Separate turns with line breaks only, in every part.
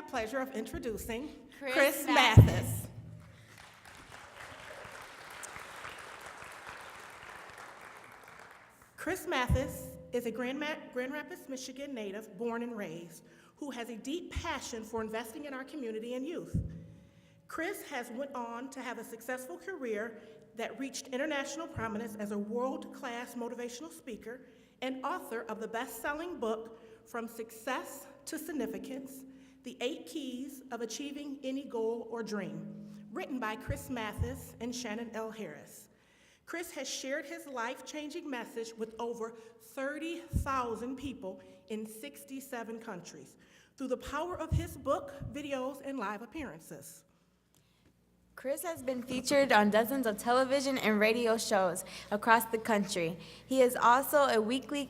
pleasure of introducing
Kris
Mathis. Kris Mathis is a Grand Rapids, Michigan native, born and raised, who has a deep passion for investing in our community and youth. Kris has went on to have a successful career that reached international prominence as a world-class motivational speaker and author of the best-selling book, From Success to Significance, The 8 Keys of Achieving Any Goal or Dream, written by Kris Mathis and Shannon L. Harris. Kris has shared his life-changing message with over 30,000 people in 67 countries through the power of his book, videos, and live appearances.
Kris has been featured on dozens of television and radio shows across the country. He is also a weekly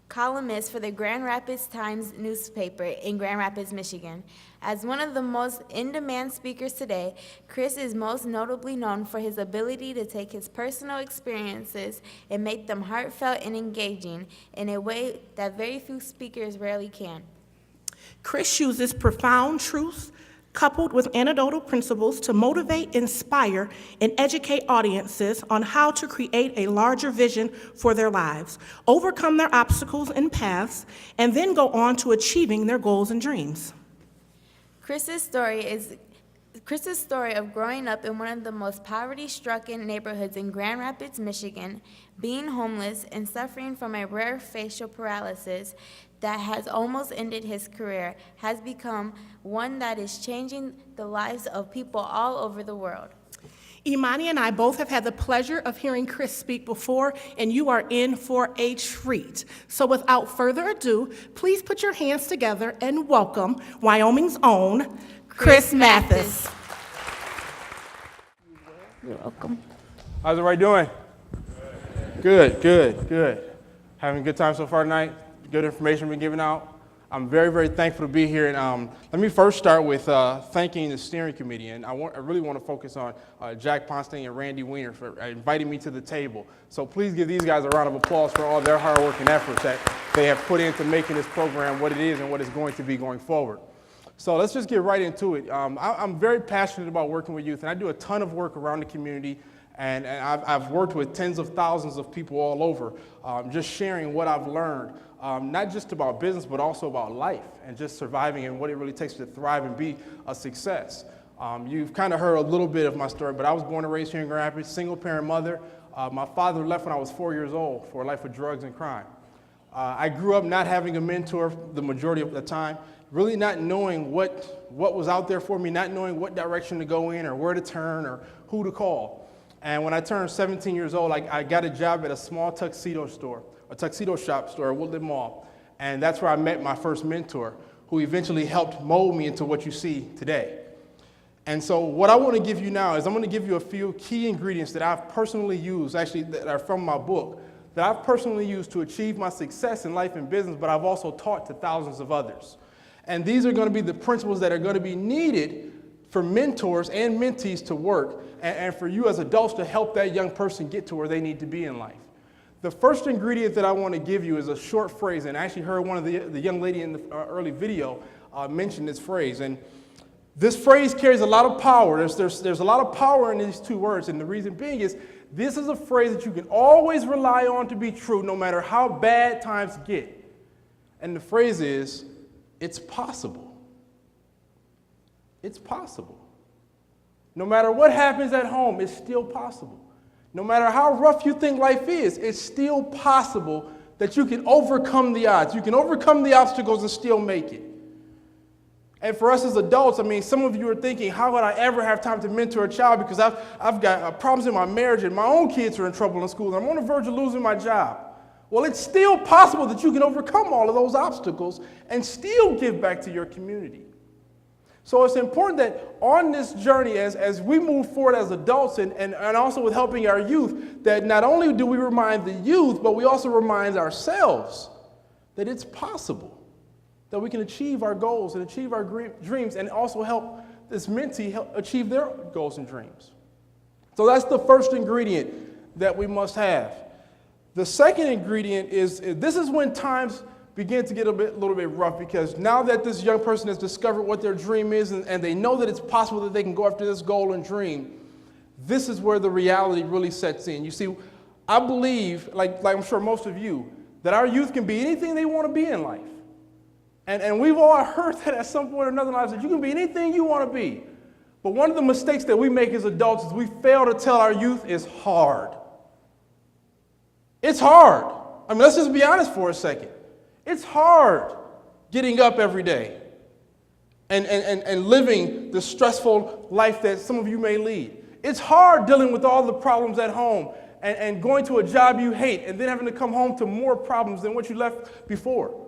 columnist for the Grand Rapids Times newspaper in Grand Rapids, Michigan. As one of the most in-demand speakers today, Kris is most notably known for his ability to take his personal experiences and make them heartfelt and engaging in a way that very few speakers rarely can.
Kris uses profound truths coupled with anecdotal principles to motivate, inspire, and educate audiences on how to create a larger vision for their lives, overcome their obstacles and paths, and then go on to achieving their goals and dreams.
Kris's story of growing up in one of the most poverty-stricken neighborhoods in Grand Rapids, Michigan, being homeless and suffering from a rare facial paralysis that has almost ended his career, has become one that is changing the lives of people all over the world.
Imani and I both have had the pleasure of hearing Kris speak before, and you are in for a treat. So without further ado, please put your hands together and welcome Wyoming's own Kris Mathis.
You're welcome.
How's everybody doing? Good. Having a good time so far tonight? Good information been given out. I'm very, very thankful to be here. And let me first start with thanking the steering committee. And I really want to focus on Jack Ponstein and Randy Weiner for inviting me to the table. So please give these guys a round of applause for all their hard work and efforts that they have put into making this program what it is and what it's going to be going forward. So let's just get right into it. I'm very passionate about working with youth, and I do a ton of work around the community. And I've worked with tens of thousands of people all over, just sharing what I've learned, not just about business, but also about life and just surviving and what it really takes to thrive and be a success. You've kind of heard a little bit of my story, but I was born and raised here in Grand Rapids, single-parent mother. My father left when I was 4 years old for a life of drugs and crime. I grew up not having a mentor the majority of the time, really not knowing what was out there for me, not knowing what direction to go in or where to turn or who to call. And when I turned 17 years old, I got a job at a small tuxedo shop store at Woodland Mall. And that's where I met my first mentor, who eventually helped mold me into what you see today. And so what I want to give you now is I'm going to give you a few key ingredients that I've personally used, actually that are from my book, that I've personally used to achieve my success in life and business, but I've also taught to thousands of others. And these are going to be the principles that are going to be needed for mentors and mentees to work, and for you as adults to help that young person get to where they need to be in life. The first ingredient that I want to give you is a short phrase, and I actually heard one of the young lady in the early video mention this phrase. And this phrase carries a lot of power. There's a lot of power in these two words, and the reason being is this is a phrase that you can always rely on to be true no matter how bad times get. And the phrase is, it's possible. It's possible. No matter what happens at home, it's still possible. No matter how rough you think life is, it's still possible that you can overcome the odds. You can overcome the obstacles and still make it. And for us as adults, I mean, some of you are thinking, how would I ever have time to mentor a child because I've got problems in my marriage and my own kids are in trouble in school and I'm on the verge of losing my job. Well, it's still possible that you can overcome all of those obstacles and still give back to your community. So it's important that on this journey, as we move forward as adults and also with helping our youth, that not only do we remind the youth, but we also remind ourselves that it's possible, that we can achieve our goals and achieve our dreams and also help this mentee achieve their goals and dreams. So that's the first ingredient that we must have. The second ingredient is this is when times begin to get a little bit rough, because now that this young person has discovered what their dream is, and they know that it's possible that they can go after this goal and dream, this is where the reality really sets in. You see, I believe, like I'm sure most of you, that our youth can be anything they want to be in life. And we've all heard that at some point or another in life, that you can be anything you want to be. But one of the mistakes that we make as adults is we fail to tell our youth it's hard. It's hard. I mean, let's just be honest for a second. It's hard getting up every day and living the stressful life that some of you may lead. It's hard dealing with all the problems at home and going to a job you hate and then having to come home to more problems than what you left before.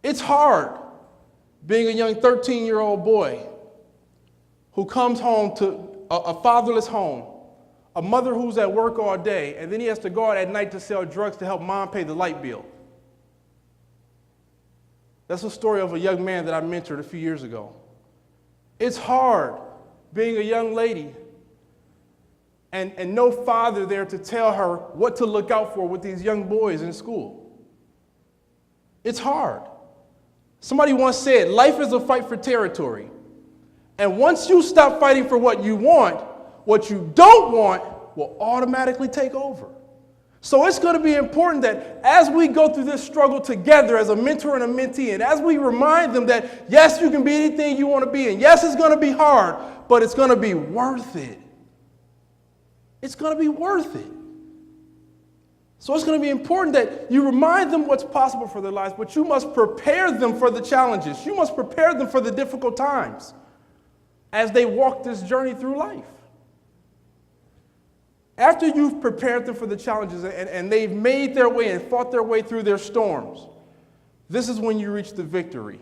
It's hard being a young 13-year-old boy who comes home to a fatherless home, a mother who's at work all day, and then he has to go out at night to sell drugs to help mom pay the light bill. That's the story of a young man that I mentored a few years ago. It's hard being a young lady and no father there to tell her what to look out for with these young boys in school. It's hard. Somebody once said, life is a fight for territory. And once you stop fighting for what you want, what you don't want will automatically take over. So it's going to be important that as we go through this struggle together as a mentor and a mentee, and as we remind them that, yes, you can be anything you want to be, and yes, it's going to be hard, but it's going to be worth it. It's going to be worth it. So it's going to be important that you remind them what's possible for their lives, but you must prepare them for the challenges. You must prepare them for the difficult times as they walk this journey through life. After you've prepared them for the challenges and they've made their way and fought their way through their storms, this is when you reach the victory.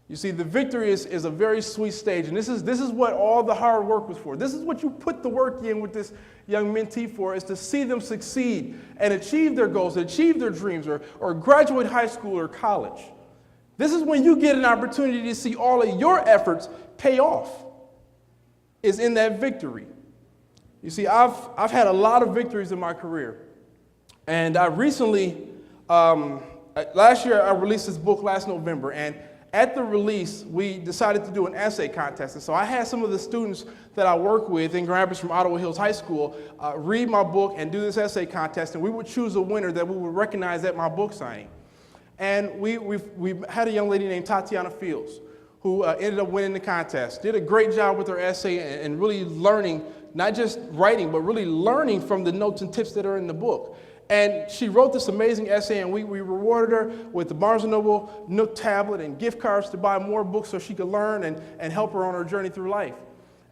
You see, the victory is a very sweet stage, and this is what all the hard work was for. This is what you put the work in with this young mentee for, is to see them succeed and achieve their goals, achieve their dreams, or graduate high school or college. This is when you get an opportunity to see all of your efforts pay off, is in that victory. You see, I've had a lot of victories in my career. And I recently, last year, I released this book last November. And at the release, we decided to do an essay contest. And so I had some of the students that I work with in Grand Rapids from Ottawa Hills High School read my book and do this essay contest. And we would choose a winner that we would recognize at my book signing. And we had a young lady named Tatiana Fields who ended up winning the contest. Did a great job with her essay and really learning, not just writing, but really learning from the notes and tips that are in the book. And she wrote this amazing essay, and we rewarded her with the Barnes & Noble Nook tablet and gift cards to buy more books so she could learn and help her on her journey through life.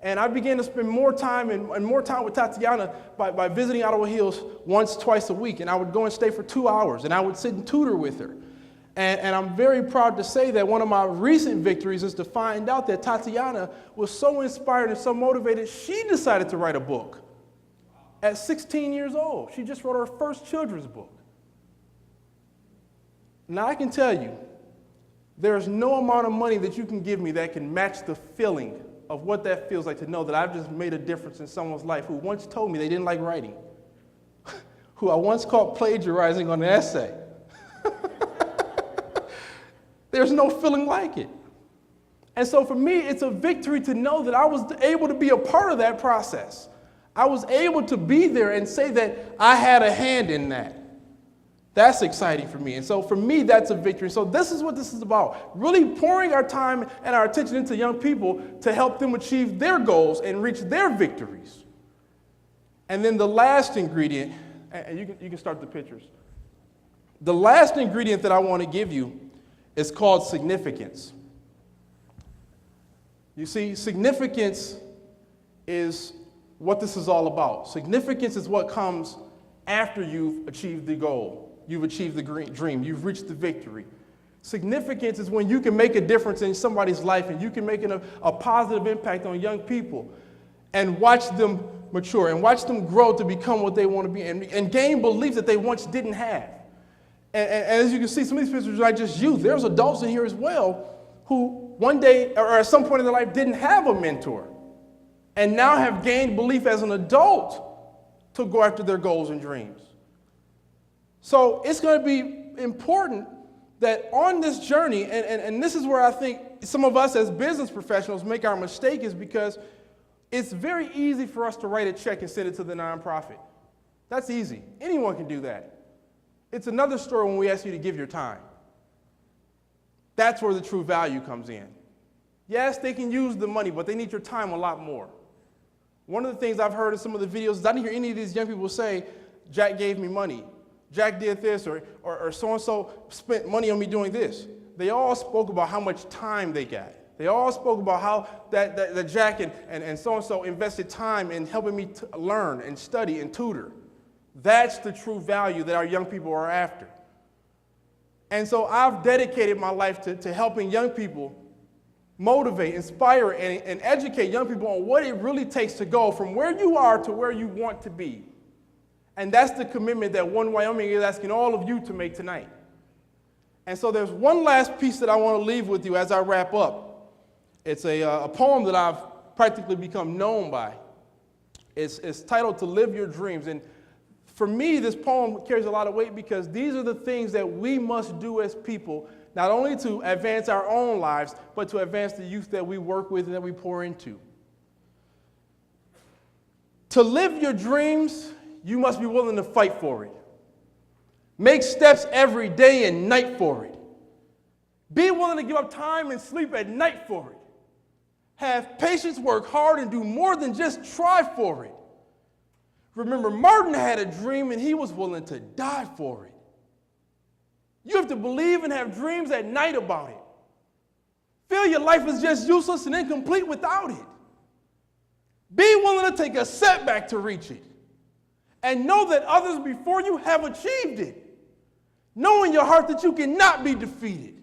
And I began to spend more time and more time with Tatiana by visiting Ottawa Hills once, twice a week. And I would go and stay for 2 hours, and I would sit and tutor with her. And I'm very proud to say that one of my recent victories is to find out that Tatiana was so inspired and so motivated, she decided to write a book. At 16 years old, she just wrote her first children's book. Now, I can tell you, there's no amount of money that you can give me that can match the feeling of what that feels like to know that I've just made a difference in someone's life who once told me they didn't like writing, who I once caught plagiarizing on an essay. There's no feeling like it. And so for me, it's a victory to know that I was able to be a part of that process. I was able to be there and say that I had a hand in that. That's exciting for me. And so for me, that's a victory. So this is what this is about. Really pouring our time and our attention into young people to help them achieve their goals and reach their victories. And then the last ingredient, and you can start the pictures. The last ingredient that I want to give you is called significance. You see, significance is what this is all about. Significance is what comes after you've achieved the goal. You've achieved the dream. You've reached the victory. Significance is when you can make a difference in somebody's life and you can make a positive impact on young people and watch them mature and watch them grow to become what they want to be and gain beliefs that they once didn't have. And as you can see, some of these pictures are not just youth. There's adults in here as well who one day or at some point in their life didn't have a mentor and now have gained belief as an adult to go after their goals and dreams. So it's going to be important that on this journey, and this is where I think some of us as business professionals make our mistake, is because it's very easy for us to write a check and send it to the nonprofit. That's easy. Anyone can do that. It's another story when we ask you to give your time. That's where the true value comes in. Yes, they can use the money, but they need your time a lot more. One of the things I've heard in some of the videos is I didn't hear any of these young people say, Jack gave me money, Jack did this, or so-and-so spent money on me doing this. They all spoke about how much time they got. They all spoke about how that Jack and so-and-so invested time in helping me learn and study and tutor. That's the true value that our young people are after. And so I've dedicated my life to helping young people motivate, inspire, and educate young people on what it really takes to go from where you are to where you want to be. And that's the commitment that One Wyoming is asking all of you to make tonight. And so there's one last piece that I want to leave with you as I wrap up. It's a poem that I've practically become known by. It's titled To Live Your Dreams. And for me, this poem carries a lot of weight because these are the things that we must do as people, not only to advance our own lives, but to advance the youth that we work with and that we pour into. To live your dreams, you must be willing to fight for it. Make steps every day and night for it. Be willing to give up time and sleep at night for it. Have patience, work hard, and do more than just try for it. Remember, Martin had a dream and he was willing to die for it. You have to believe and have dreams at night about it. Feel your life is just useless and incomplete without it. Be willing to take a setback to reach it. And know that others before you have achieved it. Know in your heart that you cannot be defeated.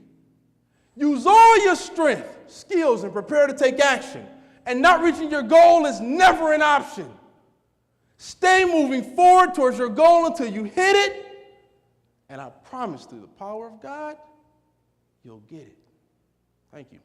Use all your strength, skills, and prepare to take action. And not reaching your goal is never an option. Stay moving forward towards your goal until you hit it. And I promise through the power of God, you'll get it. Thank you.